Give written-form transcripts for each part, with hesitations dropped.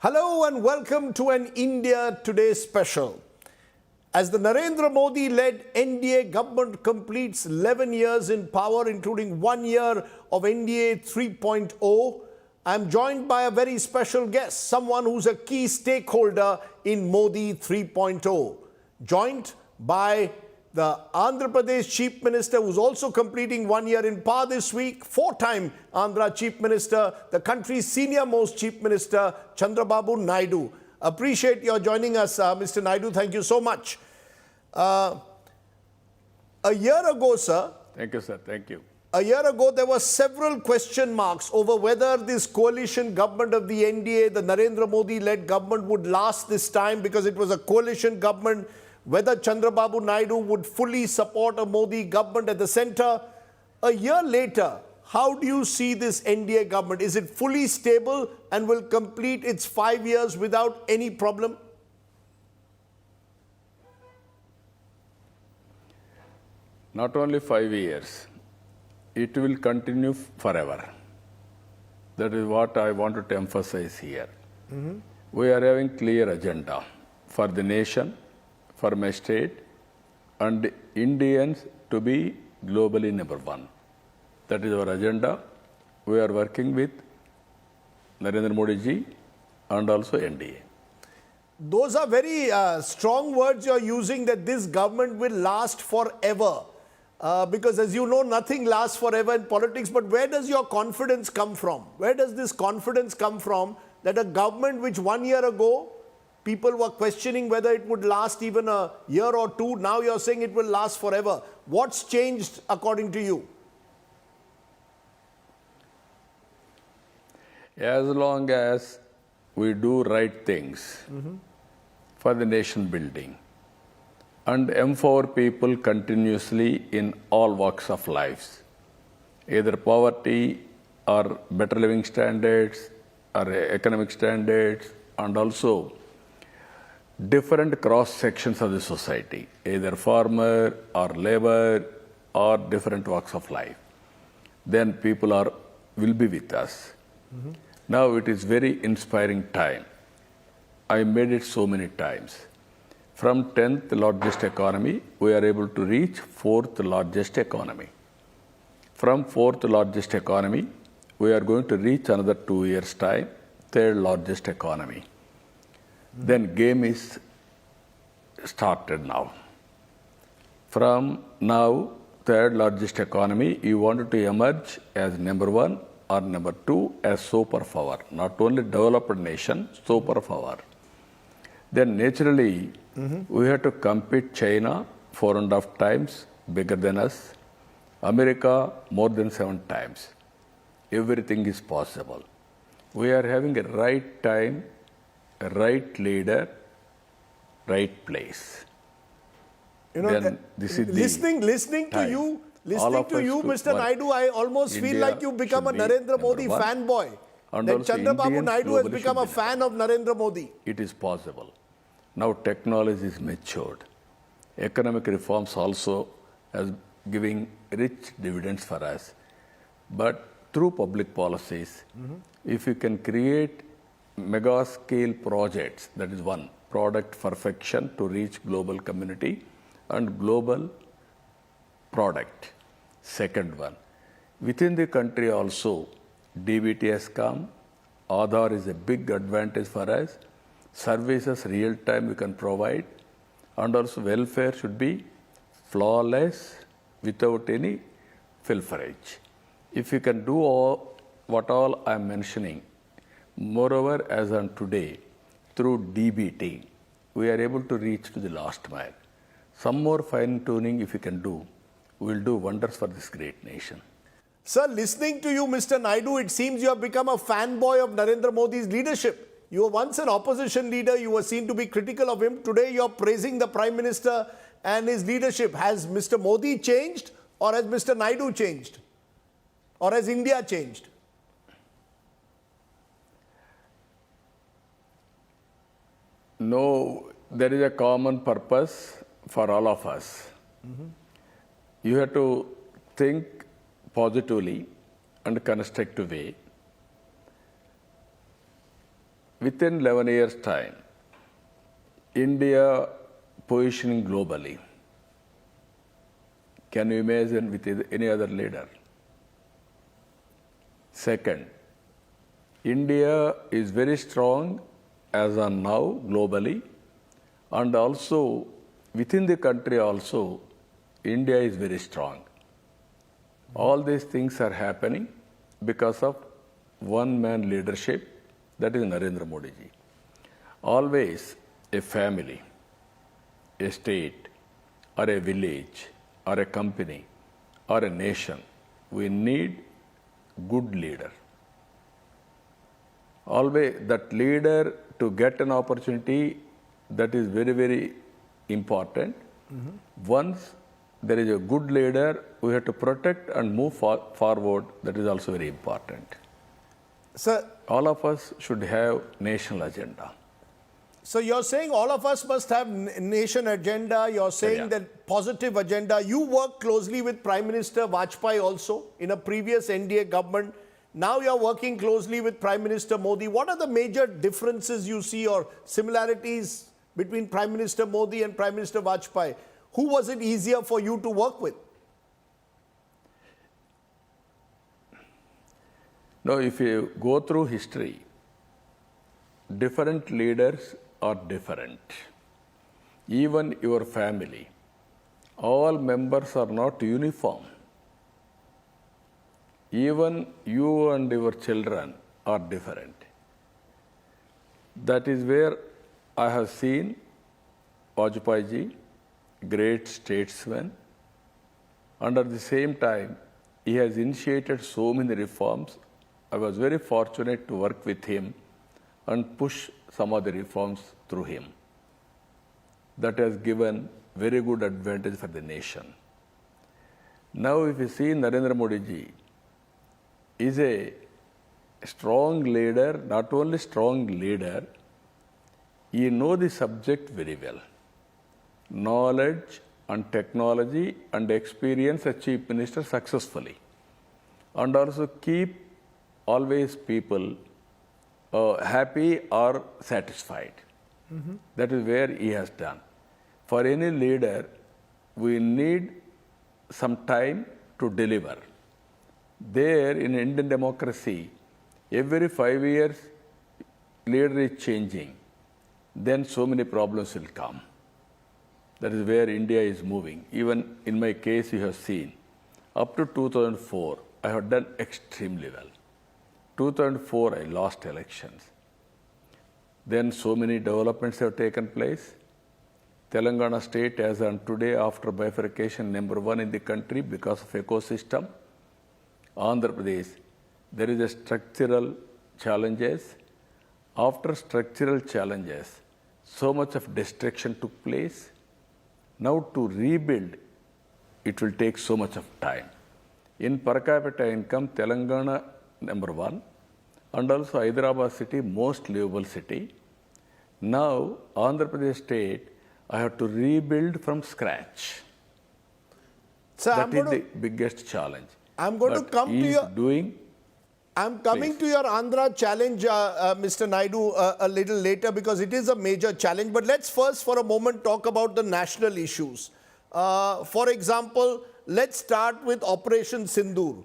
Hello and welcome to an India Today special. As the Narendra Modi-led NDA government completes 11 years in power, including 1 year of NDA 3.0, I'm joined by a very special guest, someone who's a key stakeholder in Modi 3.0, joined by the Andhra Pradesh Chief Minister, who's also completing 1 year in power this week, four-time Andhra Chief Minister, the country's senior-most Chief Minister, Chandrababu Naidu. Appreciate your joining us, Mr. Naidu. Thank you so much. A year ago, sir. Thank you, sir. Thank you. A year ago, there were several question marks over whether this coalition government of the NDA, the Narendra Modi-led government, would last this time because it was a coalition government, whether Chandrababu Naidu would fully support a Modi government at the center. A year later, how do you see this NDA government? Is it fully stable and will complete its 5 years without any problem? Not only 5 years, it will continue forever. That is what I wanted to emphasize here. We are having clear agenda for the nation, for my state, and Indians to be globally number one. That is our agenda. We are working with Narendra Modi ji and also NDA. Those are very strong words you're using, that this government will last forever. Because as you know, nothing lasts forever in politics. But where does your confidence come from? Where does this confidence come from that a government which 1 year ago people were questioning whether it would last even a year or two, now you're saying it will last forever? What's changed according to you? As long as we do right things for the nation building and empower people continuously in all walks of lives, either poverty or better living standards or economic standards, and also different cross sections of the society, either farmer or labor or different walks of life, then people will be with us. Now it is very inspiring time. I made it so many times. From 10th largest economy, we are able to reach 4th largest economy. From 4th largest economy, we are going to reach another 2 years' time, 3rd largest economy. Then game is started now. From now, 3rd largest economy, you wanted to emerge as number 1 or number 2 as superpower. Not only developed nation, superpower. Then naturally, we have to compete China 4.5 times bigger than us, America more than 7 times. Everything is possible. We are having a right time, a right leader, right place. You know, then this is listening to you, Mr. Naidu, I almost feel like you become a Narendra Modi fanboy. That Chandrababu Naidu has become a fan of Narendra Modi. It is possible. Now technology is matured. Economic reforms also is giving rich dividends for us. But through public policies, if you can create mega scale projects, that is one, product perfection to reach global community and global product. Second one, within the country also, DBT has come. Aadhaar is a big advantage for us. Services real time we can provide, and also welfare should be flawless without any pilferage. If you can do what all I am mentioning, moreover as on today, through DBT, we are able to reach to the last mile. Some more fine tuning if you can do, we will do wonders for this great nation. Sir, listening to you, Mr. Naidu, it seems you have become a fanboy of Narendra Modi's leadership. You were once an opposition leader. You were seen to be critical of him. Today, you're praising the Prime Minister and his leadership. Has Mr. Modi changed, or has Mr. Naidu changed? Or has India changed? No, there is a common purpose for all of us. You have to think positively and constructive way. within 11 years' time, India positioning globally. Can you imagine with any other leader? Second, India is very strong as on now globally, and also within the country also, India is very strong. All these things are happening because of one-man leadership, that is Narendra Modi ji. Always a family, a state, or a village, or a company, or a nation, we need good leader. Always that leader to get an opportunity, that is very, very important. Once there is a good leader, we have to protect and move forward. That is also very important. Sir, All of us should have national agenda. so you're saying all of us must have nation agenda. You're saying Yeah. that positive agenda. You work closely with Prime Minister Vajpayee also in a previous NDA government. Now you're working closely with Prime Minister Modi. What are the major differences you see or similarities between Prime Minister Modi and Prime Minister Vajpayee? Who was it easier for you to work with? Now, if you go through history, different leaders are different. Even your family, all members are not uniform. Even you and your children are different. That is where I have seen Vajpayee ji, great statesman, and at the same time, he has initiated so many reforms. I was very fortunate to work with him and push some of the reforms through him. That has given very good advantage for the nation. Now, if you see Narendra Modi ji is a strong leader, not only strong leader, he knows the subject very well. Knowledge and technology and experience as chief minister successfully, and also keep always people happy or satisfied. That is where he has done. For any leader, we need some time to deliver. There in Indian democracy, every 5 years, leader is changing. Then so many problems will come. That is where India is moving. Even in my case, you have seen, up to 2004, I have done extremely well. 2004, I lost elections. Then so many developments have taken place. Telangana state, as on today, after bifurcation, #1 in the country because of ecosystem. Andhra Pradesh, there is a structural challenges. After structural challenges, so much of destruction took place. Now to rebuild, it will take so much of time. In per capita income, Telangana #1, and also Hyderabad city, most livable city. Now, Andhra Pradesh state, I have to rebuild from scratch. So That is the biggest challenge. I'm going to But come he to is your... doing. I'm coming to your Andhra challenge, Mr. Naidu, a little later because it is a major challenge. But let's first for a moment talk about the national issues. For example, let's start with Operation Sindoor.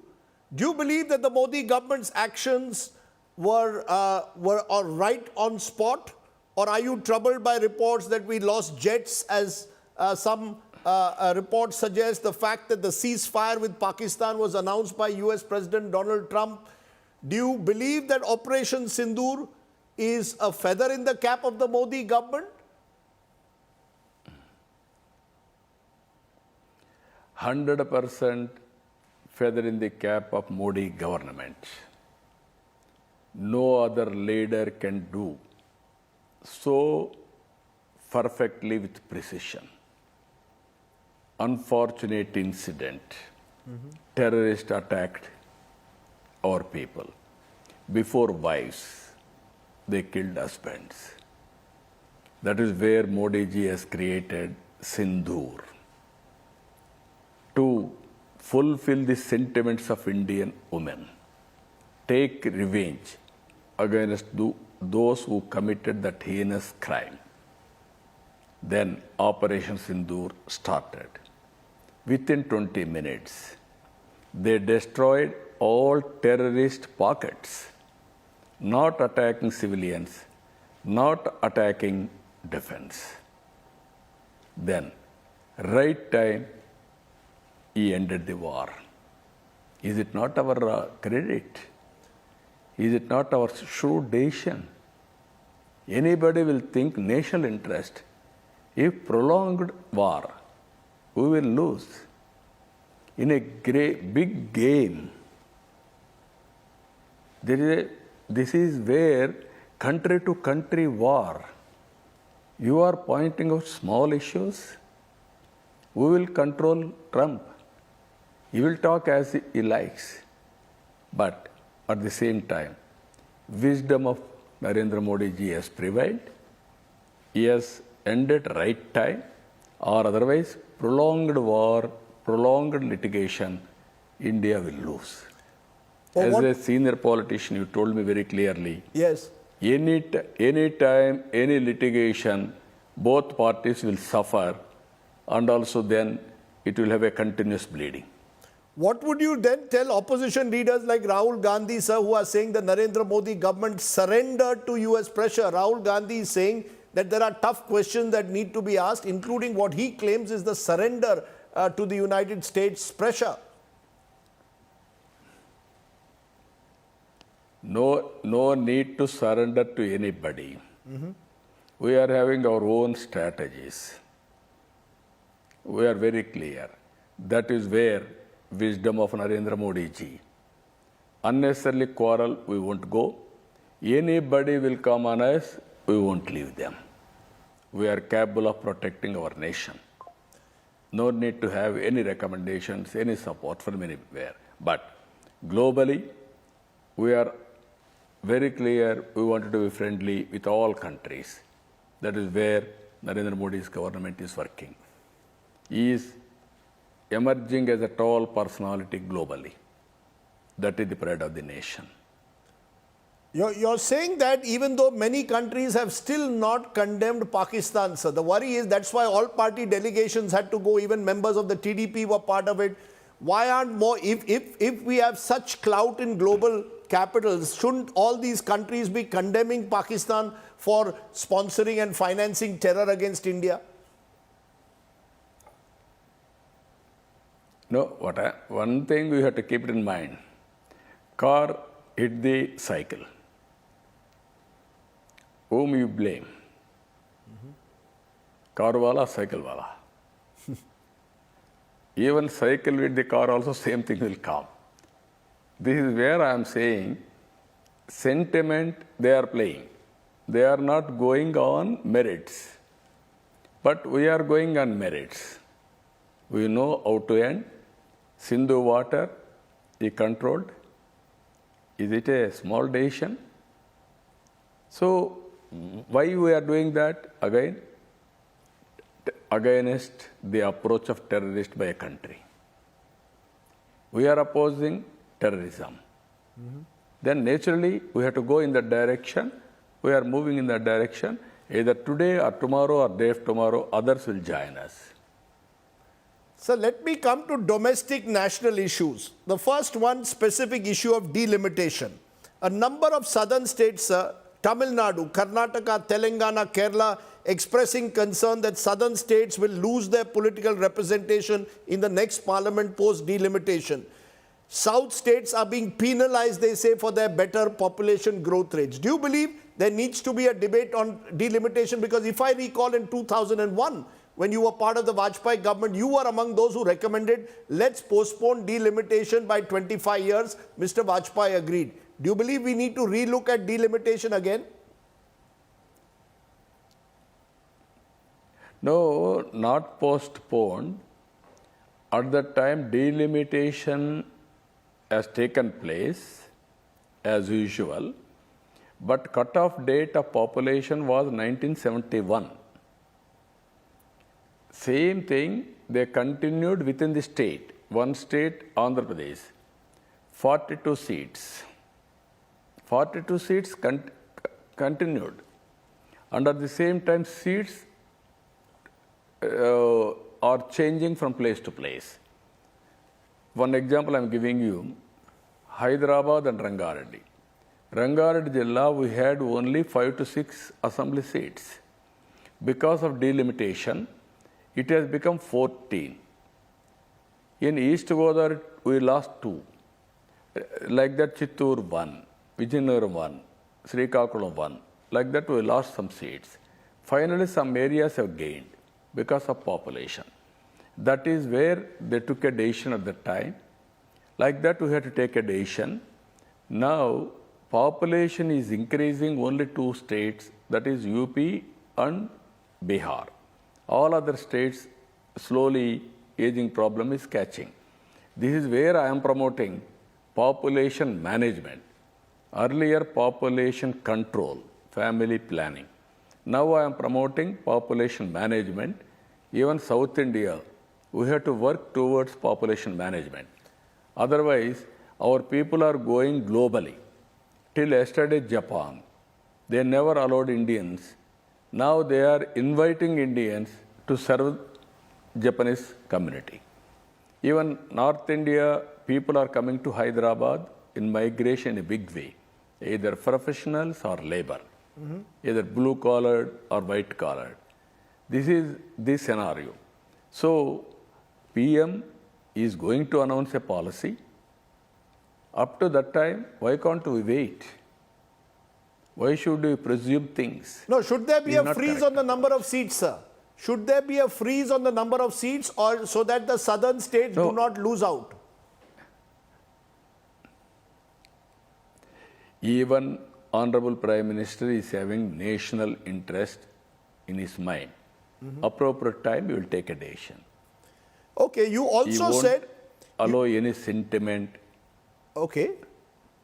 Do you believe that the Modi government's actions were all right on spot? Or are you troubled by reports that we lost jets, as some reports suggest, the fact that the ceasefire with Pakistan was announced by US President Donald Trump? Do you believe that Operation Sindoor is a feather in the cap of the Modi government? 100% feather in the cap of Modi government. No other leader can do so perfectly with precision. Unfortunate incident. Terrorist attacked our people. Before wives, they killed husbands. That is where Modi ji has created Sindhur to fulfill the sentiments of Indian women. Take revenge against those who committed that heinous crime. Then Operation Sindoor started. Within 20 minutes, they destroyed all terrorist pockets, not attacking civilians, not attacking defense. Then, right time, he ended the war. Is it not our credit? Is it not our shrewd decision? Anybody will think national interest. If prolonged war, we will lose. In a big game, this is where country to country war. You are pointing out small issues. We will control Trump. He will talk as he likes. But at the same time, wisdom of Narendra Modi ji has prevailed. He has ended right time, or otherwise prolonged war, prolonged litigation, India will lose. As a senior politician, you told me very clearly. Yes. Any time, any litigation, both parties will suffer, and also then it will have a continuous bleeding. What would you then tell opposition leaders like Rahul Gandhi, sir, who are saying the Narendra Modi government surrendered to US pressure? Rahul Gandhi is saying that there are tough questions that need to be asked, including what he claims is the surrender to the United States pressure. No need to surrender to anybody. We are having our own strategies. We are very clear. That is where wisdom of Narendra Modi ji. Unnecessarily quarrel, we won't go. Anybody will come on us, we won't leave them. We are capable of protecting our nation. No need to have any recommendations, any support from anywhere. But globally, we are very clear, we wanted to be friendly with all countries. That is where Narendra Modi's government is working. He is emerging as a tall personality globally. That is the pride of the nation. You're saying that even though many countries have still not condemned Pakistan, sir, the worry is that's why all party delegations had to go, even members of the TDP were part of it. Why aren't more, if we have such clout in global capitals, shouldn't all these countries be condemning Pakistan for sponsoring and financing terror against India? No, one thing we have to keep it in mind. Car hit the cycle. Whom you blame? Car wala, cycle wala. Even cycle with the car also same thing will come. This is where I am saying sentiment they are playing. They are not going on merits. But we are going on merits. We know how to end. Sindhu water is controlled. Is it a small decision? So why we are doing that? Again, against the approach of terrorist by a country. We are opposing terrorism. Then naturally we have to go in that direction. We are moving in that direction. Either today or tomorrow or day after tomorrow, others will join us. So let me come to domestic national issues. The first one, specific issue of delimitation. A number of southern states, Tamil Nadu, Karnataka, Telangana, Kerala, expressing concern that southern states will lose their political representation in the next parliament post delimitation. South states are being penalized, they say, for their better population growth rates. Do you believe there needs to be a debate on delimitation? Because if I recall in 2001, when you were part of the Vajpayee government, you were among those who recommended, let's postpone delimitation by 25 years. Mr. Vajpayee agreed. Do you believe we need to relook at delimitation again? No, not postponed. At that time, delimitation has taken place as usual, but cut-off date of population was 1971. Same thing, they continued within the state. One state, Andhra Pradesh, 42 seats. 42 seats continued. And at the same time, seats are changing from place to place. One example I'm giving you, Hyderabad and Rangareddy. Rangareddy Jilla, we had only 5 to 6 assembly seats. Because of delimitation, it has become 14. In East Godavari, we lost 2. Like that, Chittoor 1, Vijayanagar 1, Srikakulam 1. Like that, we lost some seats. Finally, some areas have gained because of population. That is where they took a decision at that time. Like that, we had to take a decision. Now, population is increasing only 2 states, that is UP and Bihar. All other states, slowly aging problem is catching. This is where I am promoting population management. Earlier, population control, family planning. Now I am promoting population management. Even South India, we have to work towards population management. Otherwise, our people are going globally. Till yesterday, Japan, they never allowed Indians. Now they are inviting Indians to serve Japanese community. Even North India, people are coming to Hyderabad in migration in a big way, either professionals or labor, either blue collared or white collared. This is the scenario. So, PM is going to announce a policy. Up to that time, why can't we wait? Why should we presume things? No, should there be It's a not freeze correct. on the number of seats, sir? Should there be a freeze on the number of seats, or so that the southern states No. do not lose out? Even Honorable Prime Minister is having national interest in his mind. Appropriate time, he will take a decision. Okay, you He also won't said, allow any sentiment. okay,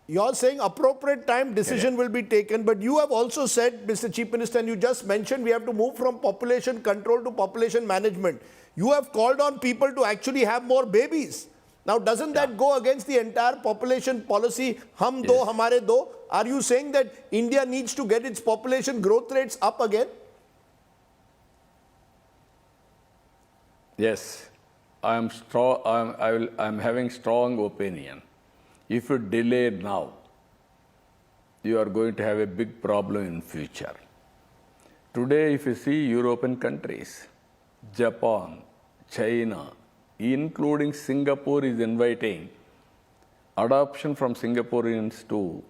you're saying appropriate time decision will be taken, but you have also said, Mr. Chief Minister, and you just mentioned we have to move from population control to population management. You have called on people to actually have more babies. Now, doesn't that go against the entire population policy, hum do, Yes. hamare do? Are you saying that India needs to get its population growth rates up again? Yes, I am having strong opinion. If you delay now, you are going to have a big problem in future. Today, if you see European countries, Japan, China, including Singapore is inviting adoption from Singaporeans to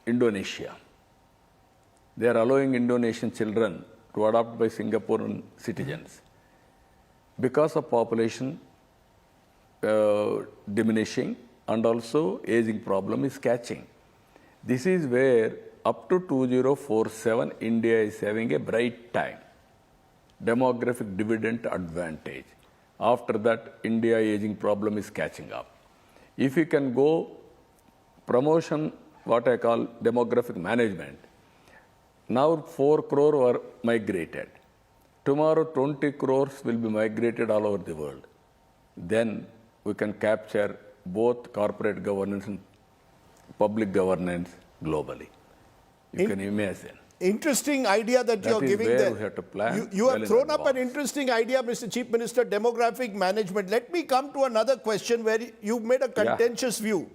Indonesia. They are allowing Indonesian children to adopt by Singaporean citizens. Because of population diminishing and also aging problem is catching. This is where up to 2047 India is having a bright time. Demographic dividend advantage. After that, India aging problem is catching up. If we can go promotion, what I call demographic management, now 4 crore were migrated. Tomorrow 20 crores will be migrated all over the world. Then we can capture both corporate governance and public governance globally. You can imagine. Interesting idea that you're is giving where there. we have to plan You well have in thrown up an advance. interesting idea, Mr. Chief Minister, demographic management. Let me come to another question where you've made a contentious view.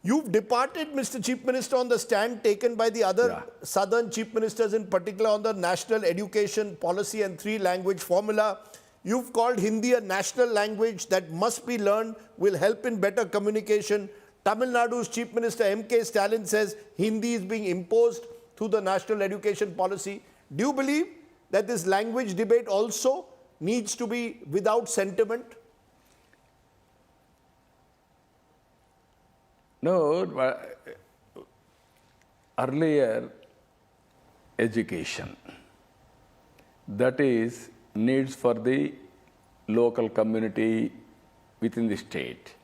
You've departed, Mr. Chief Minister, on the stand taken by the other southern chief ministers, in particular on the national education policy and 3-language formula. You've called Hindi a national language that must be learned, will help in better communication. Tamil Nadu's Chief Minister M.K. Stalin says Hindi is being imposed through the national education policy. Do you believe that this language debate also needs to be without sentiment? No, earlier education, that is needs for the local community within the state.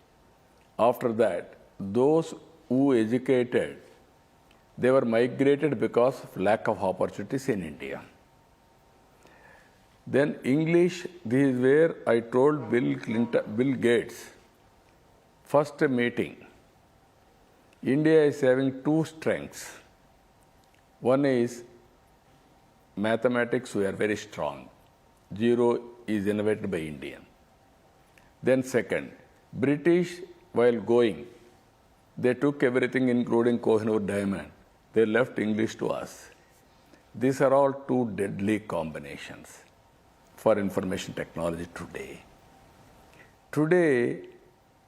After that, those who educated, they were migrated because of lack of opportunities in India. Then English, this is where I told Bill Gates, first meeting, India is having two strengths. One is mathematics, we are very strong. Zero is invented by Indian. Then second, British, while going, they took everything including Kohinoor diamond. They left English to us. These are all two deadly combinations for information technology today. Today,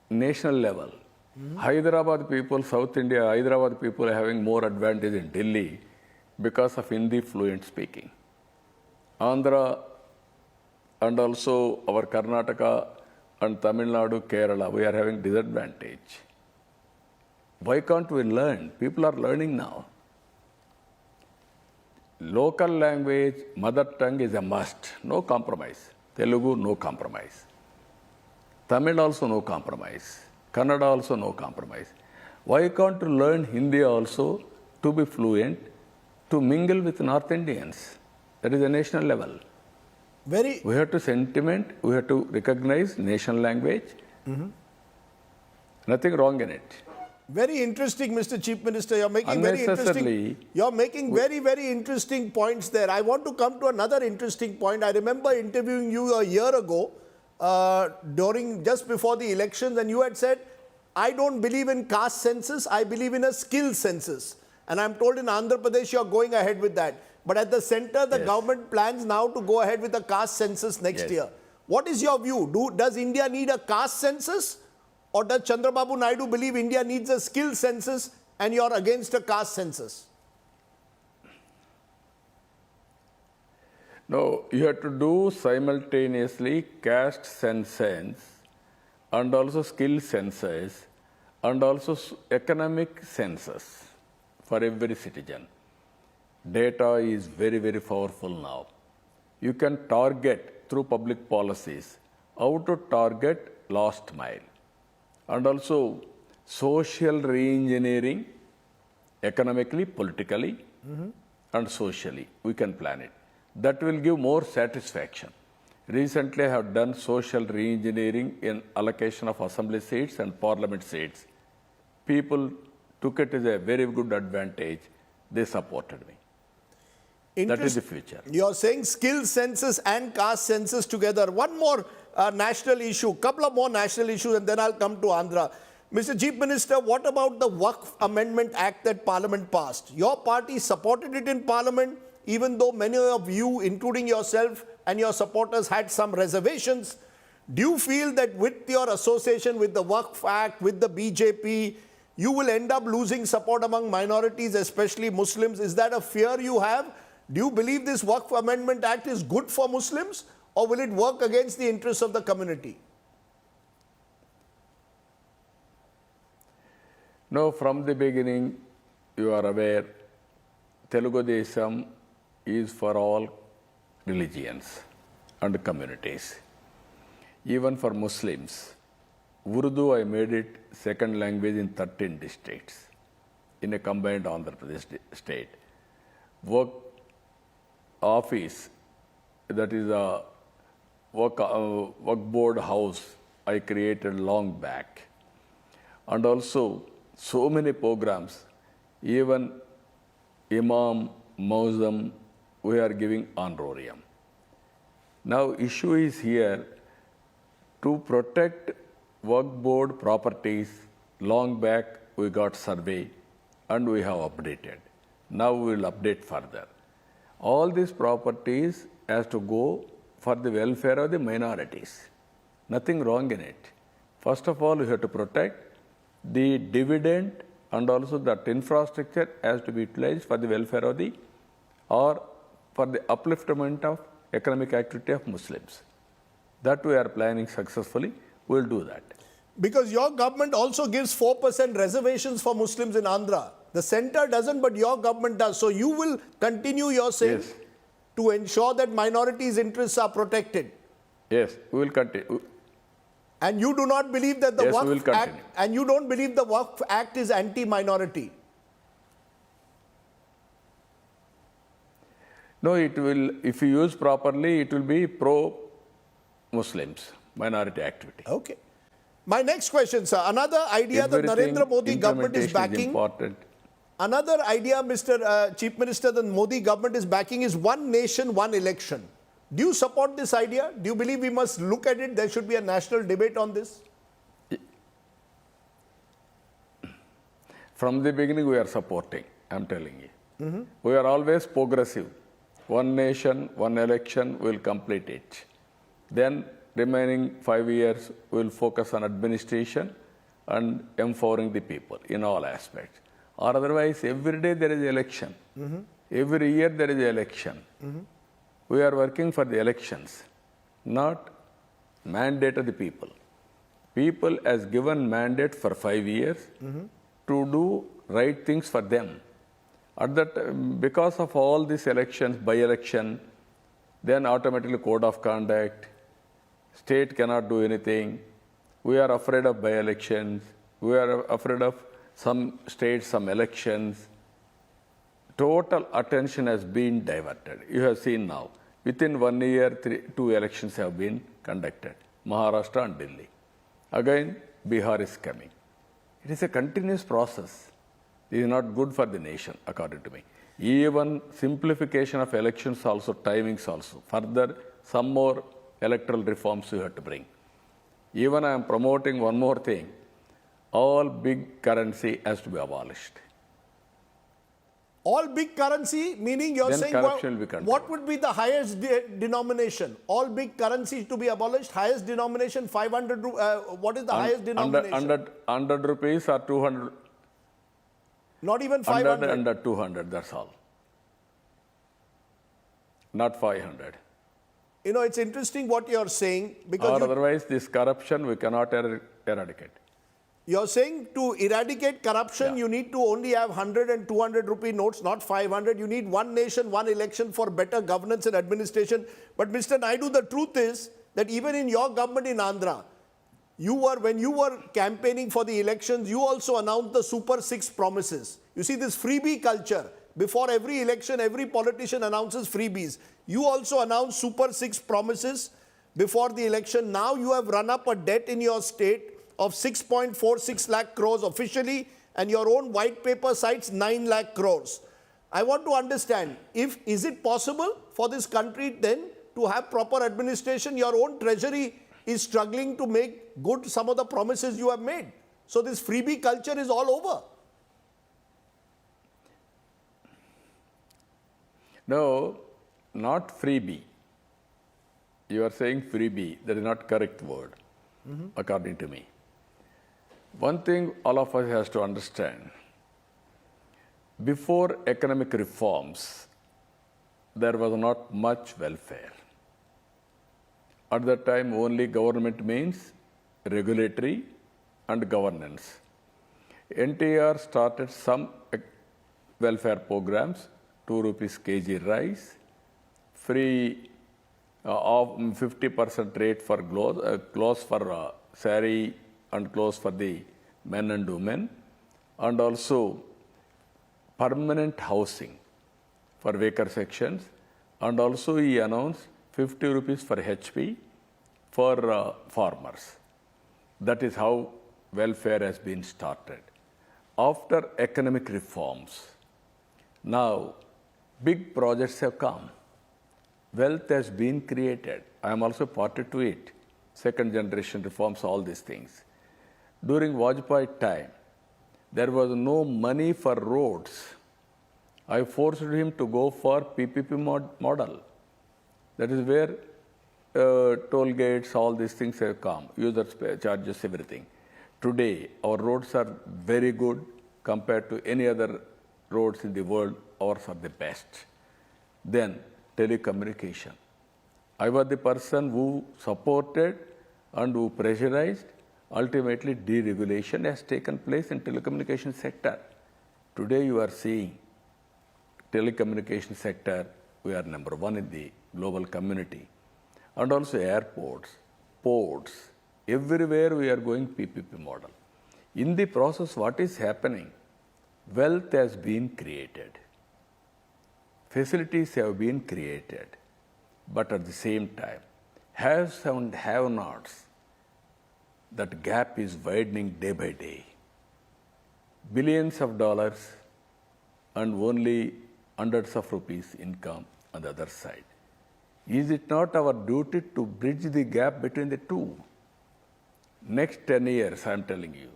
national level, Hyderabad people, South India, Hyderabad people are having more advantage in Delhi because of Hindi fluent speaking. Andhra and also our Karnataka and Tamil Nadu, Kerala, we are having disadvantage. Why can't we learn? People are learning now. Local language, mother tongue is a must, no compromise. Telugu, no compromise. Tamil also no compromise. Kannada also no compromise. Why can't you learn Hindi also to be fluent, to mingle with North Indians? That is a national level. We have to sentiment, we have to recognize national language. Nothing wrong in it. Very interesting, Mr. Chief Minister. You're making very, very interesting points there. I want to come to another interesting point. I remember interviewing you a year ago, just before the elections, and you had said, I don't believe in caste census, I believe in a skill census. And I'm told in Andhra Pradesh you're going ahead with that. But at the center, the government plans now to go ahead with a caste census next year. What is your view? Does India need a caste census? Or does Chandrababu Naidu believe India needs a skill census and you're against a caste census? No, you have to do simultaneously caste census and also skill census and also economic census for every citizen. Data is very, very powerful now. You can target through public policies how to target last mile. And also social re-engineering, economically, politically, and socially. We can plan it. That will give more satisfaction. Recently, I have done social re-engineering in allocation of assembly seats and parliament seats. People took it as a very good advantage. They supported me. That is the future. You're saying skill census and caste census together. One more national issue, couple of more national issues, and then I'll come to Andhra. Mr. Chief Minister, what about the Waqf Amendment Act that Parliament passed? Your party supported it in Parliament, even though many of you, including yourself and your supporters, had some reservations. Do you feel that with your association with the Waqf Act, with the BJP, you will end up losing support among minorities, especially Muslims? Is that a fear you have? Do you believe this Waqf Amendment Act is good for Muslims, or will it work against the interests of the community? No, from the beginning, you are aware, Telugu Desam is for all religions and communities. Even for Muslims, Urdu, I made it second language in 13 districts in a combined Andhra Pradesh state. Work office, that is a work board house, I created long back. And also, so many programs, even Imam, Muslim, we are giving honorarium. Now, issue is here to protect work board properties. Long back, we got survey and we have updated. Now, we will update further. All these properties has to go for the welfare of the minorities. Nothing wrong in it. First of all, you have to protect the dividend, and also that infrastructure has to be utilized for the welfare of the, or for the upliftment of economic activity of Muslims. That we are planning successfully. We will do that. Because your government also gives 4% reservations for Muslims in Andhra. The center doesn't, but your government does. So you will continue your saying to ensure that minorities' interests are protected. Yes, we will continue. And you do not believe that the Waqf Act, and you don't believe the Waqf Act is anti-minority? No, it will, if you use properly, it will be pro-Muslims, minority activity. Okay. My next question, sir. Another idea that Everything, Narendra Modi government is implementation backing. important. Another idea, Mr. Chief Minister, the Modi government is backing is one nation, one election. Do you support this idea? Do you believe we must look at it? There should be a national debate on this? From the beginning, we are supporting, I'm telling you. We are always progressive. One nation, one election, we'll complete it. Then, remaining 5 years, we'll focus on administration and empowering the people in all aspects. Or otherwise, every day there is election. Every year there is election. We are working for the elections, not mandate of the people. People has given mandate for 5 years to do right things for them. At that, because of all these elections, by-election, then automatically code of conduct, state cannot do anything. We are afraid of by-elections. We are afraid of some states, some elections. Total attention has been diverted. You have seen now, within 1 year, 2 elections have been conducted, Maharashtra and Delhi. Again, Bihar is coming. It is a continuous process. It is not good for the nation, according to me. Even simplification of elections also, timings also. Further, some more electoral reforms you have to bring. Even I am promoting one more thing. All big currency has to be abolished. All big currency, meaning you're Then saying corruption will be controlled. what would be the highest denomination? All big currency to be abolished, highest denomination 500, what is the highest denomination? 100 rupees or 200, Not even 100 500. under 200, that's all. Not 500. You know, it's interesting what you're saying because Or otherwise, this corruption we cannot eradicate. you're saying to eradicate corruption, Yeah. you need to only have 100 and 200 rupee notes, not 500. You need one nation, one election for better governance and administration. But Mr. Naidu, the truth is that even in your government in Andhra, when you were campaigning for the elections, you also announced the Super 6 promises. You see this freebie culture. Before every election, every politician announces freebies. You also announced Super 6 promises before the election. Now you have run up a debt in your state of 6.46 lakh crores officially, and your own white paper cites 9 lakh crores. I want to understand, is it possible for this country then to have proper administration? Your own treasury is struggling to make good some of the promises you have made. So this freebie culture is all over. No, not freebie. You are saying freebie. That is not correct word, according to me. One thing all of us has to understand. Before economic reforms, there was not much welfare. At that time, only government means regulatory and governance. NTR started some welfare programs, 2 rupees kg rice, free of 50% rate for clothes for saree and clothes for the men and women, and also permanent housing for weaker sections, and also he announced 50 rupees for HP for farmers. That is how welfare has been started. After economic reforms, now big projects have come. Wealth has been created. I am also party to it. Second generation reforms, all these things. During Vajpayee time, there was no money for roads. I forced him to go for PPP model. That is where toll gates, all these things have come, user charges, everything. Today, our roads are very good compared to any other roads in the world. Ours are the best. Then, telecommunication. I was the person who supported and who pressurized. Ultimately, deregulation has taken place in telecommunication sector. Today, you are seeing telecommunication sector, we are number 1 in the global community. And also airports, ports, everywhere we are going PPP model. In the process, what is happening? Wealth has been created. Facilities have been created. But at the same time, haves and have-nots that gap is widening day by day. Billions of dollars and only hundreds of rupees income on the other side. Is it not our duty to bridge the gap between the two? Next 10 years, I am telling you,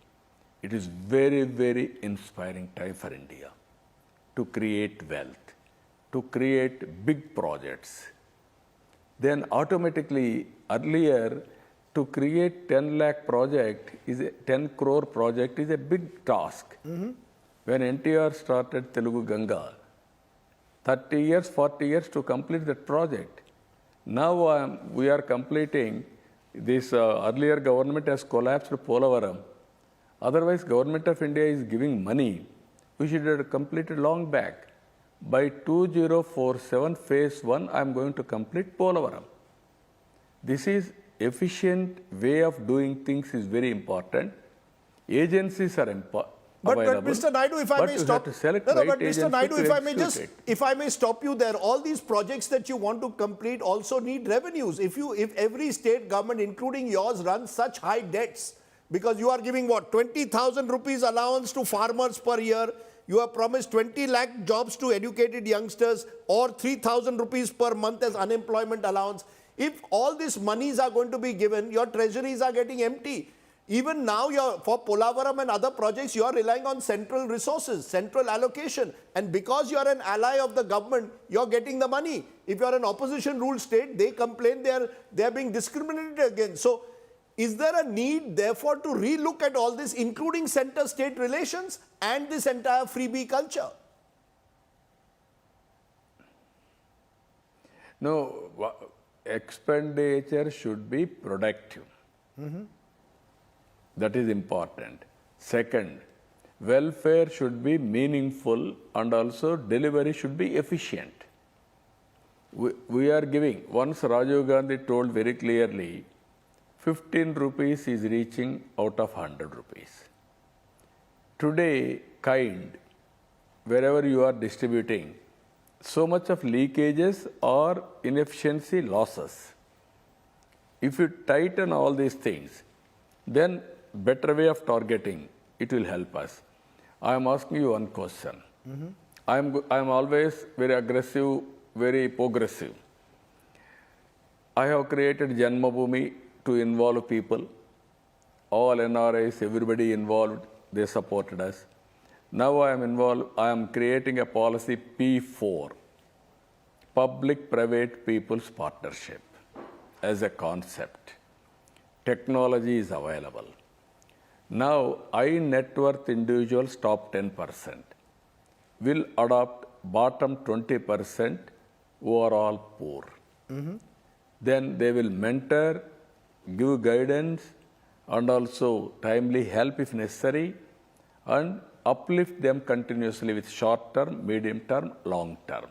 it is very, very inspiring time for India to create wealth, to create big projects. Then automatically, earlier, to create 10 lakh project, 10 crore project is a big task. When NTR started Telugu Ganga, 30 years, 40 years to complete that project. Now we are completing this. Earlier government has collapsed Polavaram. Otherwise, Government of India is giving money. We should have completed long back. By 2047 phase 1, I am going to complete Polavaram. This is efficient way of doing things is very important. Agencies are available. But Mr. Naidu, if I may stop, Mr. Naidu, if I may stop you there, all these projects that you want to complete also need revenues. If every state government, including yours, runs such high debts, because you are giving what, 20,000 rupees allowance to farmers per year, you have promised 20 lakh jobs to educated youngsters, or 3,000 rupees per month as unemployment allowance. If all these monies are going to be given, your treasuries are getting empty. Even now, for Polavaram and other projects, you are relying on central resources, central allocation. And because you are an ally of the government, you are getting the money. If you are an opposition-ruled state, they complain they are being discriminated against. So, is there a need, therefore, to relook at all this, including center-state relations and this entire freebie culture? No, expenditure should be productive. That is important. Second, welfare should be meaningful and also delivery should be efficient. We are giving, once Rajiv Gandhi told very clearly, 15 rupees is reaching out of 100 rupees. Today, wherever you are distributing, so much of leakages or inefficiency losses. If you tighten all these things, then better way of targeting, it will help us. I am asking you one question. I am always very aggressive, very progressive. I have created Janmabhoomi to involve people. All NRIs, everybody involved, they supported us. Now I am involved, I am creating a policy P4, Public-Private People's Partnership, as a concept. Technology is available. Now, high net worth individuals, top 10%, will adopt bottom 20% overall poor. Then they will mentor, give guidance, and also timely help if necessary, and uplift them continuously with short term, medium term, long term.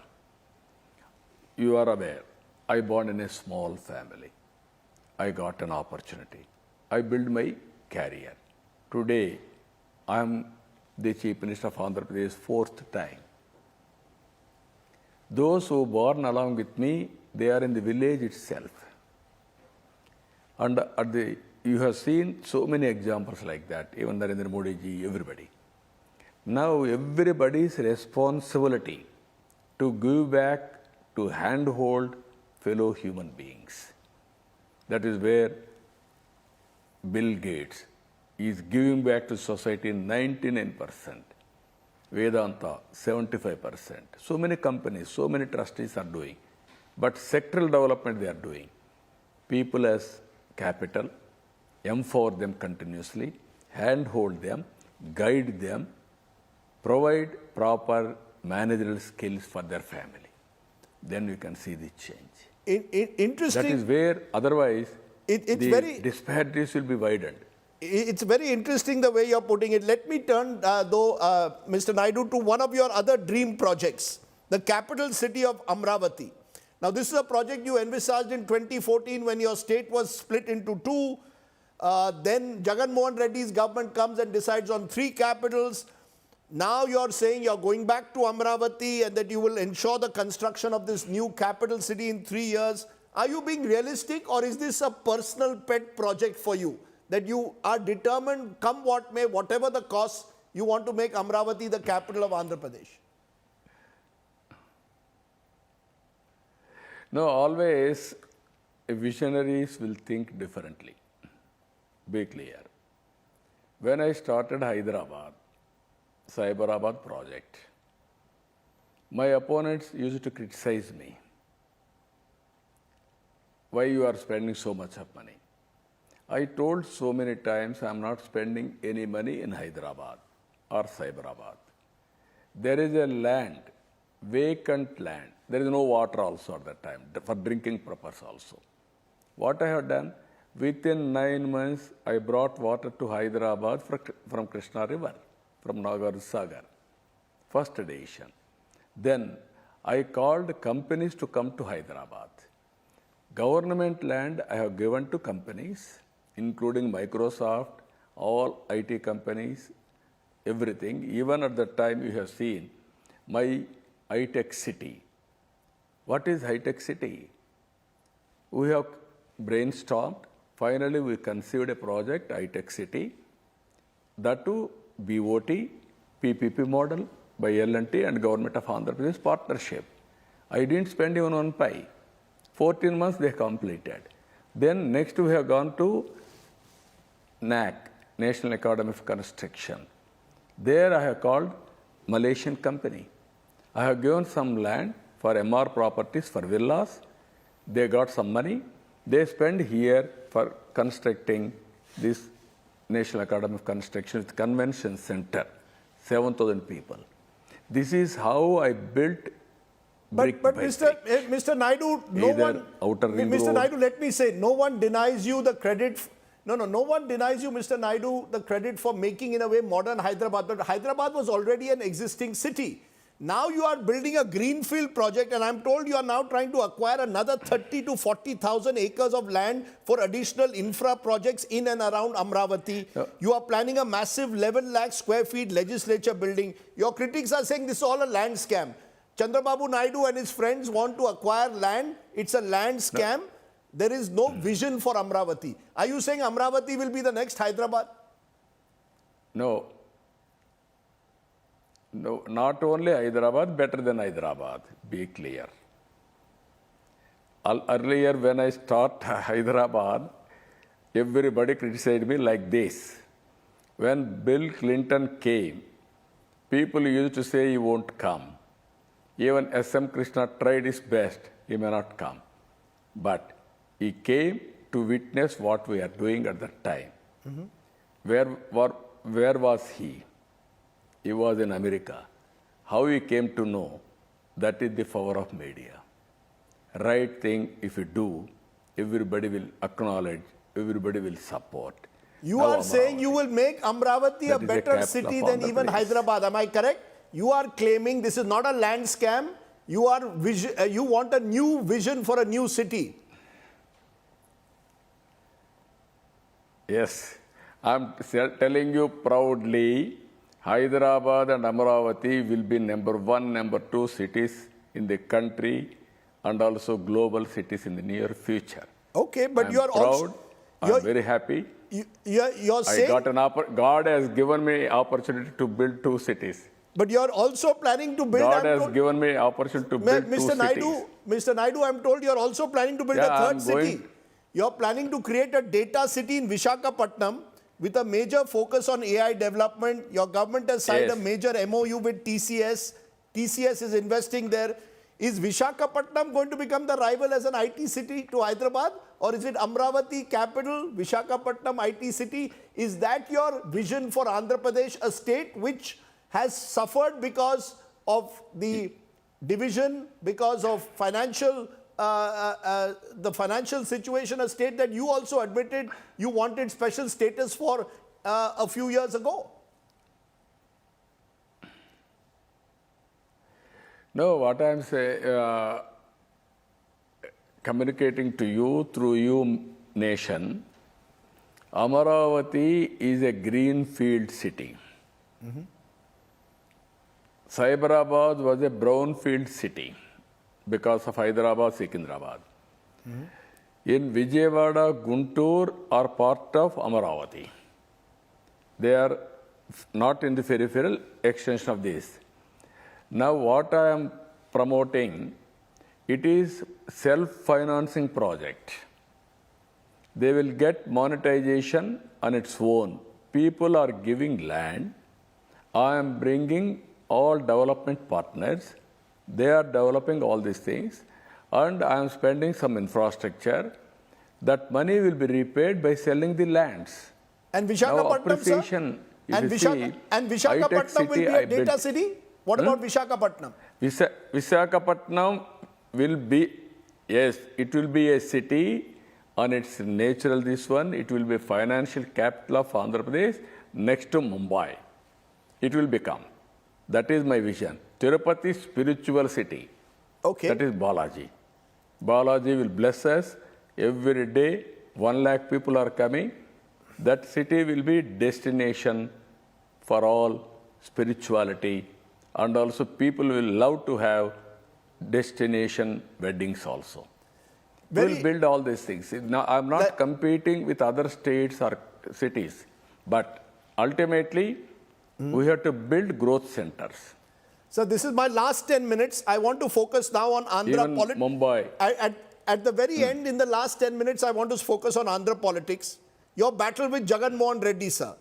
You are aware, I born in a small family. I got an opportunity. I built my career. Today, I am the Chief Minister of Andhra Pradesh 4th time. Those who were born along with me, they are in the village itself. And you have seen so many examples like that, even Narendra Modi ji, everybody. Now, everybody's responsibility to give back, to handhold fellow human beings. That is where Bill Gates is giving back to society 99%, Vedanta 75%. So many companies, so many trustees are doing. But sectoral development they are doing. People as capital, empower them continuously, handhold them, guide them, provide proper managerial skills for their family. Then we can see the change. Interesting. That is where otherwise the disparities will be widened. It's very interesting the way you're putting it. Let me turn, Mr. Naidu, to one of your other dream projects, the capital city of Amravati. Now, this is a project you envisaged in 2014 when your state was split into two. Then Jagan Mohan Reddy's government comes and decides on 3 capitals. Now you're saying you're going back to Amravati and that you will ensure the construction of this new capital city in 3 years. Are you being realistic, or is this a personal pet project for you? that you are determined, come what may, whatever the cost, you want to make Amravati the capital of Andhra Pradesh? No, always visionaries will think differently. Be clear. When I started Hyderabad, Cyberabad project, my opponents used to criticize me. Why you are spending so much of money? I told so many times I am not spending any money in Hyderabad or Cyberabad. There is a land, vacant land. There is no water also at that time, for drinking purpose also. What I have done, within 9 months, I brought water to Hyderabad from Krishna River, from Nagar Sagar, first edition. Then I called companies to come to Hyderabad. Government land I have given to companies, including Microsoft, all IT companies, everything. Even at the time you have seen my high-tech city. What is high-tech city? We have brainstormed. Finally, we conceived a project, high-tech city. That too, BOT, PPP model by L&T and Government of Andhra Pradesh partnership. I didn't spend even 1 pi. 14 months they completed. Then next we have gone to NAC, National Academy of Construction. There I have called Malaysian company. I have given some land for MR properties for villas. They got some money. They spend here for constructing this National Academy of Construction with Convention Center, 7,000 people. This is how I built brick But by Mr. brick. Mr. Naidu, no Either one, outer ring Mr. road. Naidu, let me say, no one denies you the credit. No one denies you, Mr. Naidu, the credit for making, in a way, modern Hyderabad. But Hyderabad was already an existing city. Now you are building a greenfield project, and I'm told you are now trying to acquire another 30 to 40,000 acres of land for additional infra projects in and around Amravati. You are planning a massive 11 lakh square feet legislature building. Your critics are saying this is all a land scam. Chandrababu Naidu and his friends want to acquire land. It's a land scam. There is no vision for Amravati. Are you saying Amravati will be the next Hyderabad? No. No, not only Hyderabad, better than Hyderabad, be clear. Earlier when I start Hyderabad, everybody criticized me like this. When Bill Clinton came, people used to say he won't come. Even S.M. Krishna tried his best, he may not come. But he came to witness what we are doing at that time. Where was he? He was in America. How he came to know, that is the power of media. Right thing, if you do, everybody will acknowledge, everybody will support. You Now are saying you will make Amravati That a is the better capital city of than Andhra even Pradesh. Hyderabad. Am I correct? You are claiming this is not a land scam. You want a new vision for a new city. Yes, I'm telling you proudly, Hyderabad and Amravati will be number 1, number 2 cities in the country and also global cities in the near future. Okay, but I'm you are proud, also... I'm very happy. You're saying... God has given me opportunity to build 2 cities. But you're also planning to build... God has given me opportunity to build 2 cities. Mr. Naidu, I'm told you're also planning to build a third city. You're planning to create a data city in Visakhapatnam with a major focus on AI development. Your government has signed a major MOU with TCS. TCS is investing there. Is Visakhapatnam going to become the rival as an IT city to Hyderabad? Or is it Amravati capital, Visakhapatnam IT city? Is that your vision for Andhra Pradesh, a state which has suffered because of the division, because of the financial situation, a state that you also admitted you wanted special status for a few years ago? No, what I'm saying, communicating to you through you nation, Amravati is a greenfield city. Cyberabad was a brownfield city because of Hyderabad, Secunderabad. in Vijayawada, Guntur are part of Amravati. They are not in the peripheral extension of this. Now what I am promoting, it is self-financing project. They will get monetization on its own. People are giving land. I am bringing all development partners. They are developing all these things. And I am spending some infrastructure. That money will be repaid by selling the lands. And Now Visakhapatnam, sir? appreciation, if you see, And high-tech Visakhapatnam will city be I a data built. city? What about Visakhapatnam? Visakhapatnam will be, yes, it will be a city on its natural this one. It will be financial capital of Andhra Pradesh next to Mumbai. It will become. That is my vision. Tirupati spiritual city. Okay. That is Balaji. Balaji will bless us every day. 1 lakh people are coming. That city will be destination for all spirituality, and also people will love to have destination weddings also. We will build all these things. Now, I'm not competing with other states or cities, but ultimately, we have to build growth centers. So this is my last 10 minutes. I want to focus now on Andhra Even politics. Mumbai. At the very end, in the last 10 minutes, I want to focus on Andhra politics. Your battle with Jagan Mohan Reddy, sir.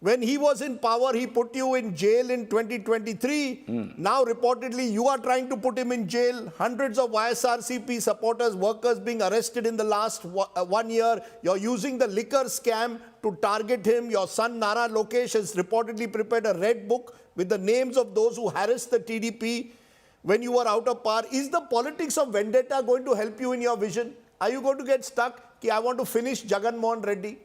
When he was in power, he put you in jail in 2023. Now, reportedly, you are trying to put him in jail. Hundreds of YSRCP supporters, workers being arrested in the last 1 year. You're using the liquor scam to target him. Your son, Nara Lokesh, has reportedly prepared a red book with the names of those who harassed the TDP when you were out of power. Is the politics of vendetta going to help you in your vision? Are you going to get stuck? Ki I want to finish Jagan Mohan Reddy.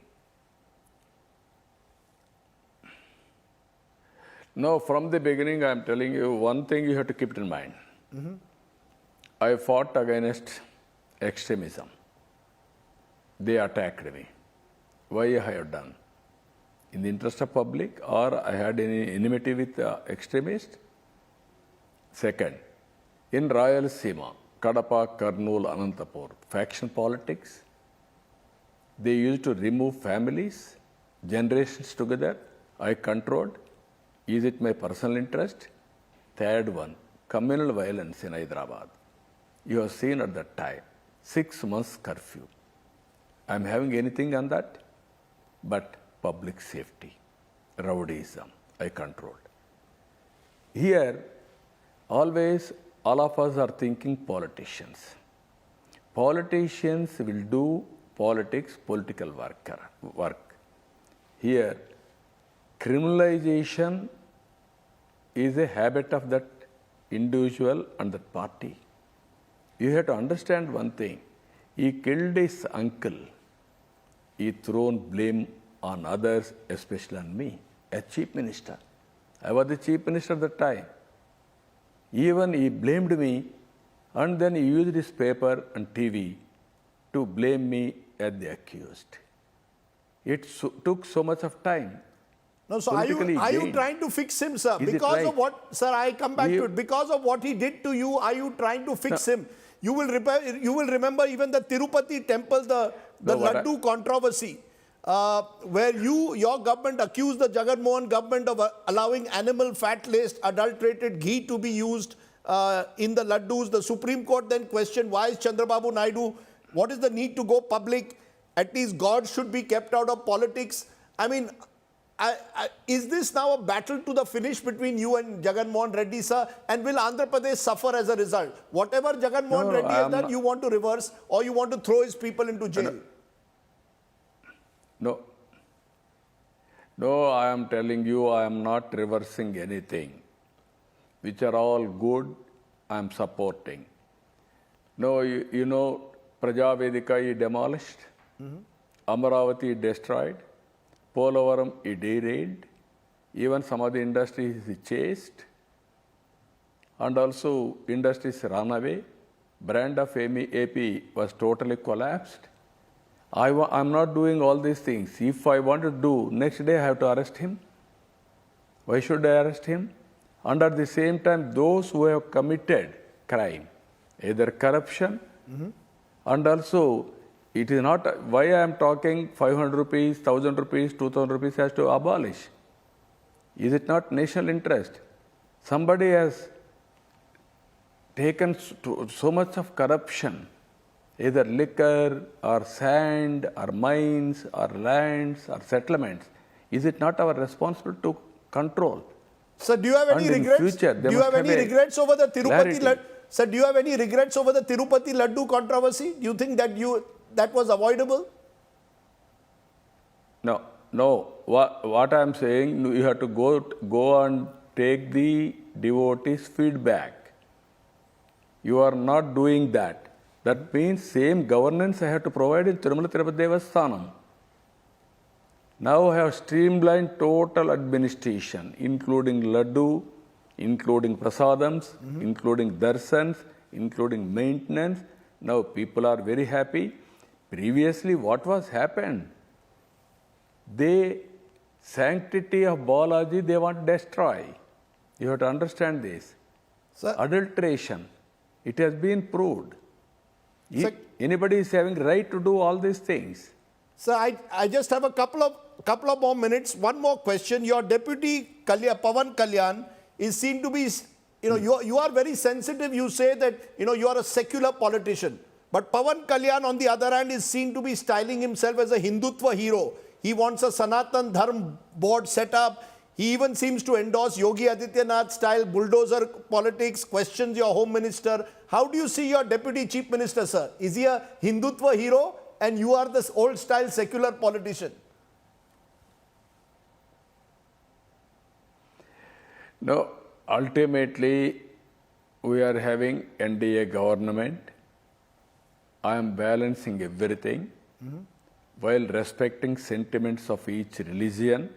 No, from the beginning, I am telling you one thing you have to keep it in mind. I fought against extremism. They attacked me. Why I have done? In the interest of public, or I had any enmity with extremists? Second, in Rayalaseema, Kadapa, Kurnool, Anantapur, faction politics, they used to remove families, generations together. I controlled. Is it my personal interest? Third one, communal violence in Hyderabad. You have seen at that time, 6 months curfew. I am having anything on that? But public safety, rowdyism, I controlled. Here, always, all of us are thinking politicians. Politicians will do politics, political work. Here, criminalization is a habit of that individual and that party. You have to understand one thing. He killed his uncle. He thrown blame on others, especially on me, as chief minister. I was the chief minister at the time. Even he blamed me, and then he used his paper and TV to blame me as the accused. It took so much of time. No, so are you trying to fix him, sir? Because of what, sir, I come back to it. Because of what he did to you, are you trying to fix him? You will remember even the Tirupati temple, the Laddu controversy, where your government accused the Jagan Mohan government of allowing animal fat-laced adulterated ghee to be used in the Laddus. The Supreme Court then questioned, why is Chandrababu Naidu, what is the need to go public? At least God should be kept out of politics. I mean, is this now a battle to the finish between you and Jagan Mohan Reddy, sir? And will Andhra Pradesh suffer as a result? Whatever Jagan Mohan Reddy has done, you want to reverse, or you want to throw his people into jail? No, I am telling you, I am not reversing anything. Which are all good, I am supporting. No, you know, Prajavedika he demolished, Amravati destroyed, Polavaram he derailed, even some of the industries he chased, and also industries ran away. Brand of AP was totally collapsed. I'm not doing all these things. If I want to do, next day I have to arrest him. Why should I arrest him? And at the same time, those who have committed crime, either corruption and also It is not why I am talking 500 rupees, 1000 rupees, 2000 rupees has to abolish. Is it not national interest? Somebody has taken so much of corruption, either liquor or sand or mines or lands or settlements. Is it not our responsibility to control? Sir, do you have any And in regrets? future, they Do you must have any have a regrets over the Tirupati clarity. Sir, do you have any regrets over the Tirupati Laddu controversy? Do you think that that was avoidable? No. What I am saying, you have to go and take the devotees' feedback. You are not doing that. That means same governance I have to provide in Tirumala Tirupati Devasthanam. Now I have streamlined total administration, including laddu, including prasadams, including darshans, including maintenance. Now people are very happy. Previously, what was happened? The sanctity of Balaji, they want to destroy. You have to understand this. Sir, Adulteration, it has been proved. Sir, Anybody is having right to do all these things. Sir, I just have a couple of more minutes. One more question. Your deputy Pawan Kalyan is seen to be, you are very sensitive. You say that, you are a secular politician. But Pawan Kalyan, on the other hand, is seen to be styling himself as a Hindutva hero. He wants a Sanatan Dharm board set up. He even seems to endorse Yogi Adityanath style bulldozer politics, questions your home minister. How do you see your deputy chief minister, sir? Is he a Hindutva hero and you are this old style secular politician? No, ultimately, we are having NDA government. I am balancing everything while respecting sentiments of each religion,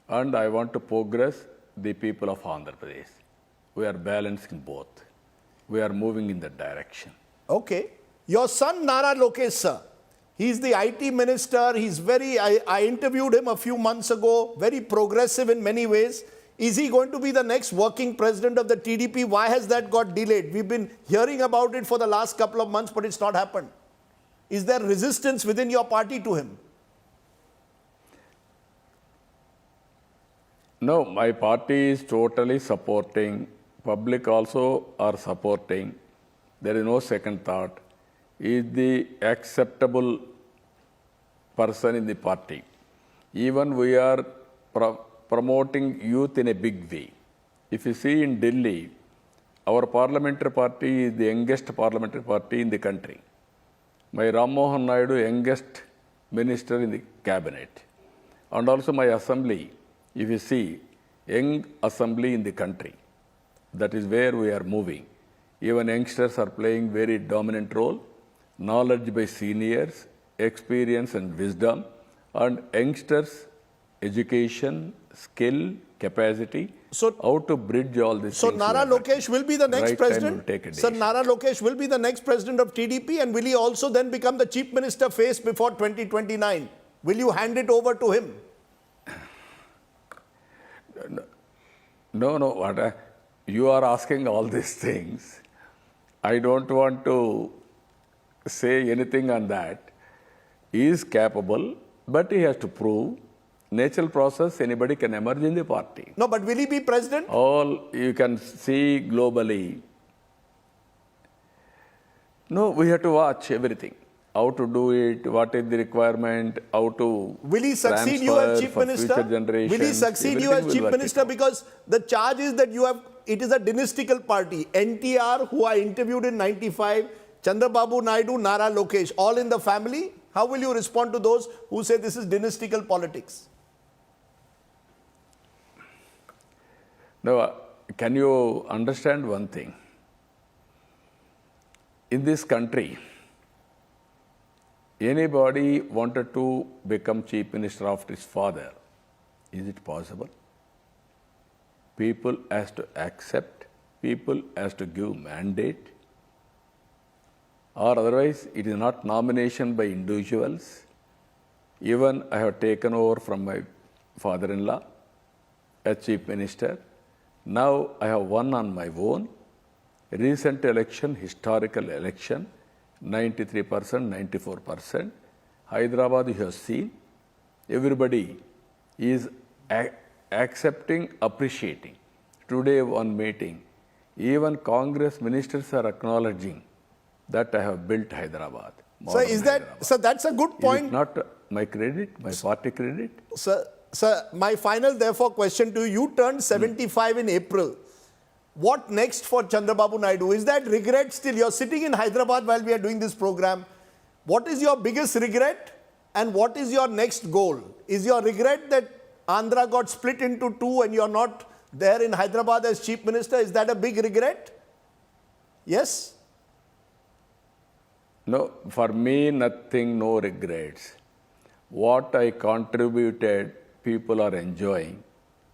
and I want to progress the people of Andhra Pradesh. We are balancing both. We are moving in that direction. Okay. Your son Nara Lokesh, sir, he's the IT minister. He's I interviewed him a few months ago, very progressive in many ways. Is he going to be the next working president of the TDP? Why has that got delayed? We've been hearing about it for the last couple of months, but it's not happened. Is there resistance within your party to him? No, my party is totally supporting. Public also are supporting. There is no second thought. He is the acceptable person in the party. Even we are promoting youth in a big way. If you see in Delhi, our parliamentary party is the youngest parliamentary party in the country. My Rammohan Naidu, youngest minister in the cabinet. And also my assembly, if you see, young assembly in the country. That is where we are moving. Even youngsters are playing very dominant role. Knowledge by seniors, experience and wisdom, and youngsters, education, skill, capacity, how to bridge all these So things. Nara Lokesh will be the next Right time president? will take a Sir, decision. Nara Lokesh will be the next president of TDP, and will he also then become the chief minister face before 2029? Will you hand it over to him? No. You are asking all these things. I don't want to say anything on that. He is capable, but he has to prove. Natural process, anybody can emerge in the party. No, but will he be president? All you can see globally. No, we have to watch everything. How to do it, what is the requirement, how to Will he succeed you as chief for minister? future generations. Will he succeed you Everything as chief will work minister? it out. Because the charge is that it is a dynastical party. NTR, who I interviewed in 95, Chandrababu Naidu, Nara Lokesh, all in the family. How will you respond to those who say this is dynastical politics? Now, can you understand one thing? In this country, anybody wanted to become chief minister after his father. Is it possible? People has to accept, people has to give mandate, or otherwise it is not nomination by individuals. Even I have taken over from my father-in-law as chief minister. Now I have won on my own. Recent election, historical election, 93%, 94%. Hyderabad, you have seen, everybody is accepting, appreciating. Today, one meeting, even Congress ministers are acknowledging that I have built Hyderabad. So is that, Hyderabad. so that's a good Is point. it not my credit, my party credit? Sir, my final, therefore, question to you. You turned 75 in April. What next for Chandrababu Naidu? Is that regret still? You're sitting in Hyderabad while we are doing this program. What is your biggest regret and what is your next goal? Is your regret that Andhra got split into two and you're not there in Hyderabad as Chief Minister? Is that a big regret? Yes? No, for me, nothing, no regrets. What I contributed, people are enjoying.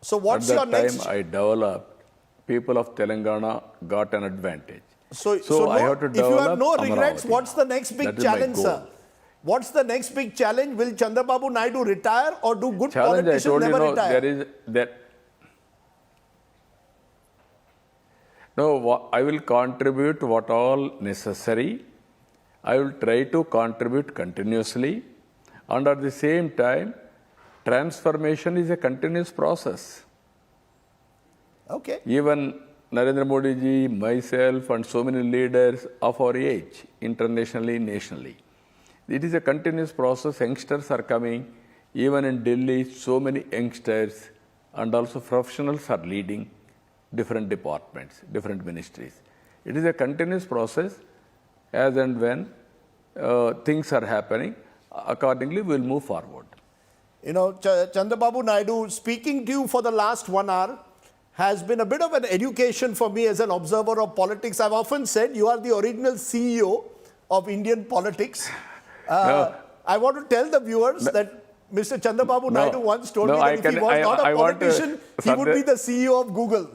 So what's At your that next? time I developed, people of Telangana got an advantage. So I no, have to if you have develop no regrets, Amravati. what's the next big That is my challenge, goal. sir? What's the next big challenge? Will Chandrababu Naidu retire or do good Challenge, I politicians told you, never no, retire? I will contribute what all necessary. I will try to contribute continuously. And at the same time, transformation is a continuous process. Okay. Even Narendra Modi ji, myself, and so many leaders of our age, internationally, nationally. It is a continuous process. Youngsters are coming. Even in Delhi, so many youngsters and also professionals are leading different departments, different ministries. It is a continuous process. As and when things are happening, accordingly we will move forward. You know, Chandrababu Naidu, speaking to you for the last 1 hour has been a bit of an education for me as an observer of politics. I've often said you are the original CEO of Indian politics. No. I want to tell the viewers that Mr. Chandrababu Naidu once told me that if he was not a I want to- politician, he would be the CEO of Google.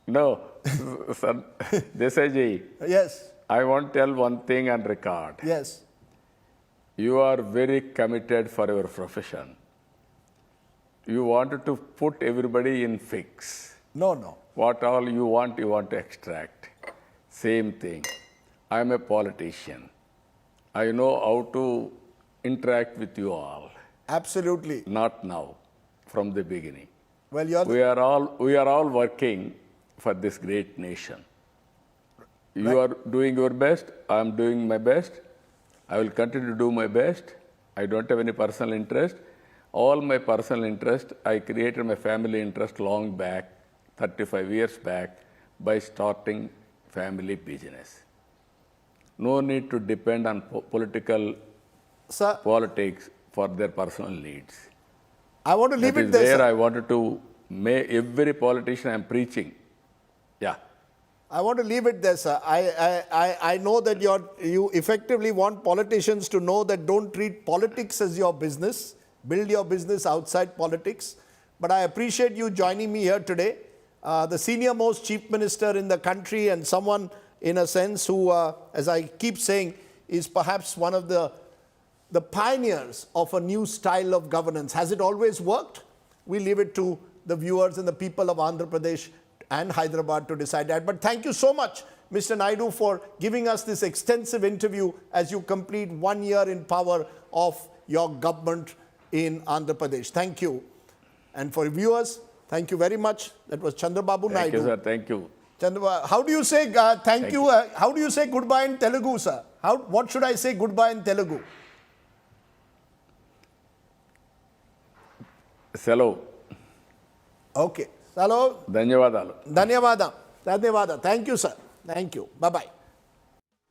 No, Desai ji, Yes, I want to tell one thing on record. yes. You are very committed for your profession. You wanted to put everybody in fix. No. What all you want to extract. Same thing. I am a politician. I know how to interact with you all. Absolutely. Not now, from the beginning. Well, you're We are all working for this great nation. You are doing your best. I am doing my best. I will continue to do my best. I don't have any personal interest. All my personal interest, I created my family interest long back, 35 years back, by starting family business. No need to depend on Sir, politics for their personal needs. I want to leave That it is there, where sir. I wanted to make every politician I am preaching. Yeah. I want to leave it there, sir. I know that you effectively want politicians to know that don't treat politics as your business. Build your business outside politics. But I appreciate you joining me here today. The senior most chief minister in the country and someone, in a sense, who, as I keep saying, is perhaps one of the pioneers of a new style of governance. Has it always worked? We leave it to the viewers and the people of Andhra Pradesh and Hyderabad to decide that. But thank you so much, Mr. Naidu, for giving us this extensive interview as you complete 1 year in power of your government in Andhra Pradesh. Thank you. And for viewers, thank you very much. That was Chandrababu Naidu. Thank you, sir. Thank you. How do you say thank you? How do you say goodbye in Telugu, sir? What should I say goodbye in Telugu? Hello. Okay. Hello. Dhanyavadalu. Dhanyavada. Thank you, sir. Thank you. Bye-bye.